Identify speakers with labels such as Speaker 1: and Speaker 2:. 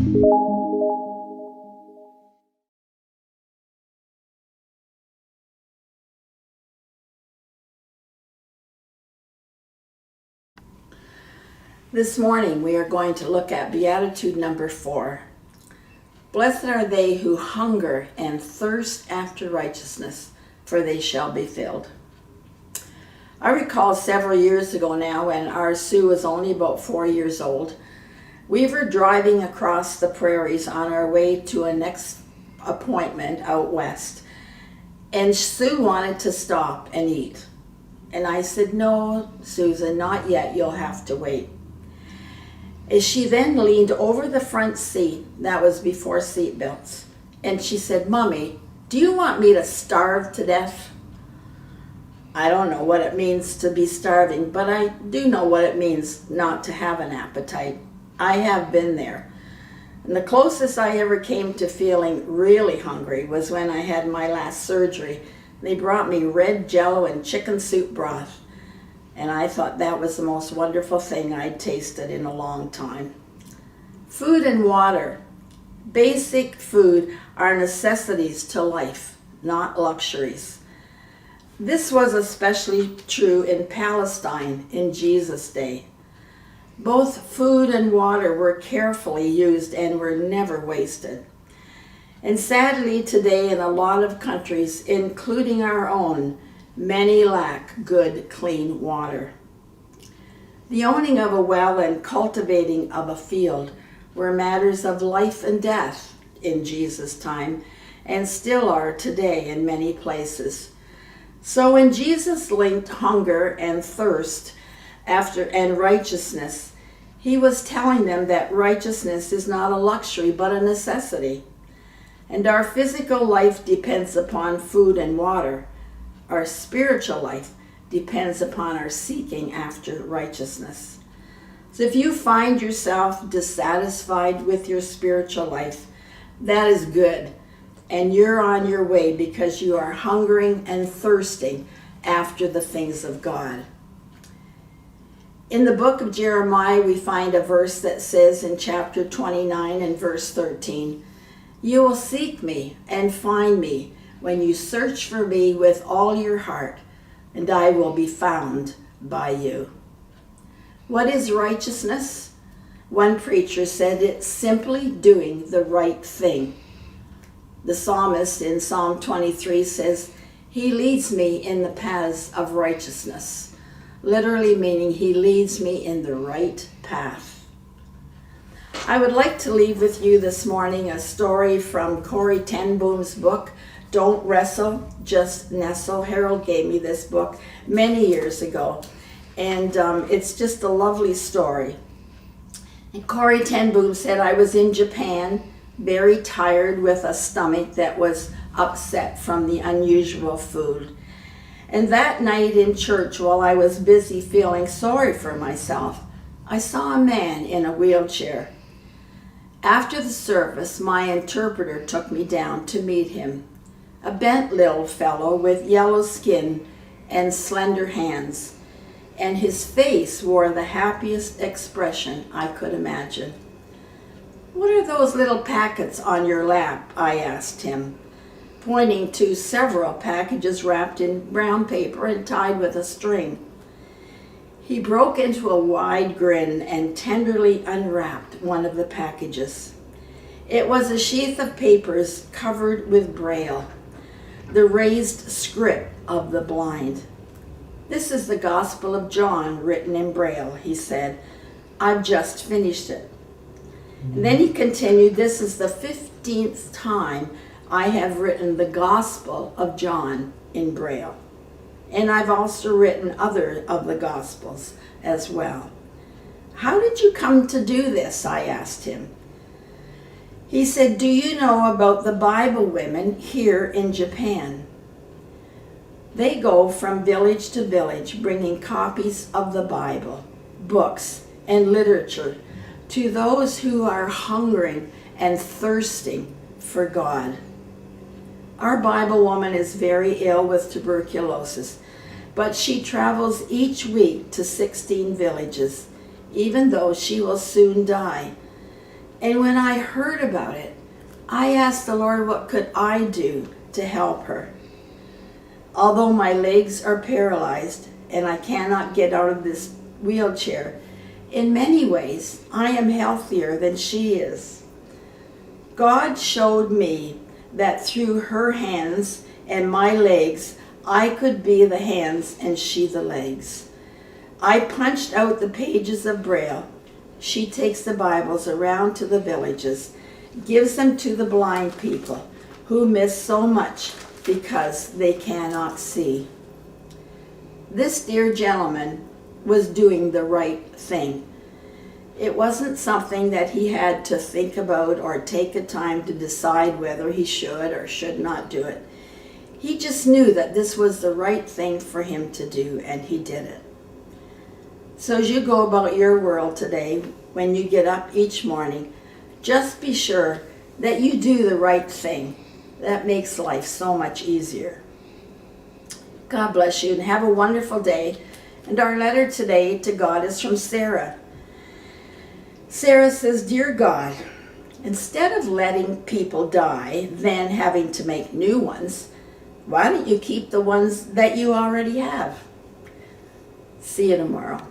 Speaker 1: This morning we are going to look at Beatitude number 4. Blessed are they who hunger and thirst after righteousness, for they shall be filled. I recall several years ago now, when our Sue was only about 4 years old, we were driving across the prairies on our way to a next appointment out west, and Sue wanted to stop and eat. And I said, "No, Susan, not yet, you'll have to wait." As she then leaned over the front seat, that was before seat belts, and she said, "Mommy, do you want me to starve to death?" I don't know what it means to be starving, but I do know what it means not to have an appetite. I have been there. And the closest I ever came to feeling really hungry was when I had my last surgery. They brought me red Jell-O and chicken soup broth, and I thought that was the most wonderful thing I'd tasted in a long time. Food and water. Basic food are necessities to life, not luxuries. This was especially true in Palestine in Jesus' day. Both food and water were carefully used and were never wasted. And sadly today in a lot of countries, including our own, many lack good, clean water. The owning of a well and cultivating of a field were matters of life and death in Jesus' time, and still are today in many places. So when Jesus linked hunger and thirst and righteousness, he was telling them that righteousness is not a luxury but a necessity. And our physical life depends upon food and water. Our spiritual life depends upon our seeking after righteousness. So if you find yourself dissatisfied with your spiritual life, that is good. And you're on your way because you are hungering and thirsting after the things of God. In the book of Jeremiah, we find a verse that says in chapter 29 and verse 13, "You will seek me and find me when you search for me with all your heart, and I will be found by you." What is righteousness? One preacher said it's simply doing the right thing. The psalmist in Psalm 23 says, "He leads me in the paths of righteousness," literally meaning he leads me in the right path. I would like to leave with you this morning a story from Corrie ten Boom's book, Don't Wrestle, Just Nestle. Harold gave me this book many years ago, and it's just a lovely story. And Corrie ten Boom said, "I was in Japan, very tired with a stomach that was upset from the unusual food. And that night in church, while I was busy feeling sorry for myself, I saw a man in a wheelchair. After the service, my interpreter took me down to meet him. A bent little fellow with yellow skin and slender hands, and his face wore the happiest expression I could imagine. "What are those little packets on your lap?" I asked him, pointing to several packages wrapped in brown paper and tied with a string. He broke into a wide grin and tenderly unwrapped one of the packages. It was a sheath of papers covered with Braille, the raised script of the blind. "This is the Gospel of John written in Braille," he said. "I've just finished it." And then he continued, "This is the 15th time I have written the Gospel of John in Braille. And I've also written other of the Gospels as well." "How did you come to do this?" I asked him. He said, "Do you know about the Bible women here in Japan? They go from village to village bringing copies of the Bible, books, and literature to those who are hungering and thirsting for God. Our Bible woman is very ill with tuberculosis, but she travels each week to 16 villages, even though she will soon die. And when I heard about it, I asked the Lord, what could I do to help her? Although my legs are paralyzed and I cannot get out of this wheelchair, in many ways I am healthier than she is. God showed me that through her hands and my legs, I could be the hands and she the legs. I punched out the pages of Braille. She takes the Bibles around to the villages, gives them to the blind people who miss so much because they cannot see. This dear gentleman was doing the right thing. It wasn't something that he had to think about or take a time to decide whether he should or should not do it. He just knew that this was the right thing for him to do, and he did it. So as you go about your world today, when you get up each morning, just be sure that you do the right thing. That makes life so much easier. God bless you and have a wonderful day. And our letter today to God is from Sarah. Sarah says, Dear God, instead of letting people die, then having to make new ones, why don't you keep the ones that you already have? See you tomorrow.